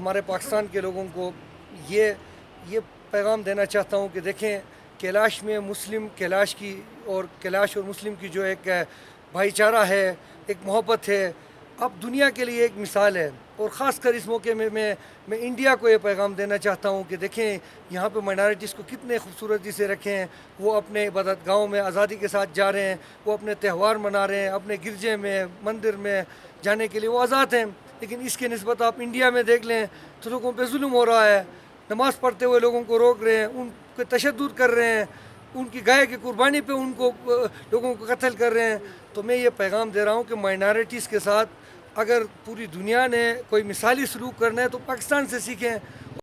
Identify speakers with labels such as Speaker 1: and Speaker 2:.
Speaker 1: हमारे पाकिस्तान के लोगों को ये ये पैगाम देना चाहता हूँ कि देखें, कैलाश में मुस्लिम कैलाश की और कैलाश और मुस्लिम की जो एक भाईचारा है, एक मोहब्बत है, अब दुनिया के लिए एक मिसाल है। और ख़ास कर इस मौके में मैं इंडिया को ये पैगाम देना चाहता हूँ कि देखें, यहाँ पे माइनॉरिटीज़ को कितने खूबसूरती से रखें। वो अपने इबादत गाँव में आज़ादी के साथ जा रहे हैं, वो अपने त्यौहार मना रहे हैं, अपने गिरजे में मंदिर में जाने के लिए वो आज़ाद हैं। लेकिन इसके निस्बत आप इंडिया में देख लें तो लोगों पे जुल्म हो रहा है, नमाज़ पढ़ते हुए लोगों को रोक रहे हैं, उन पे तशद्दुद कर रहे हैं, उनकी गाय की कुर्बानी पे उनको लोगों को कत्ल कर रहे हैं। तो मैं ये पैगाम दे रहा हूँ कि माइनॉरिटीज़ के साथ अगर पूरी दुनिया ने कोई मिसाली सलूक करना है तो पाकिस्तान से सीखें।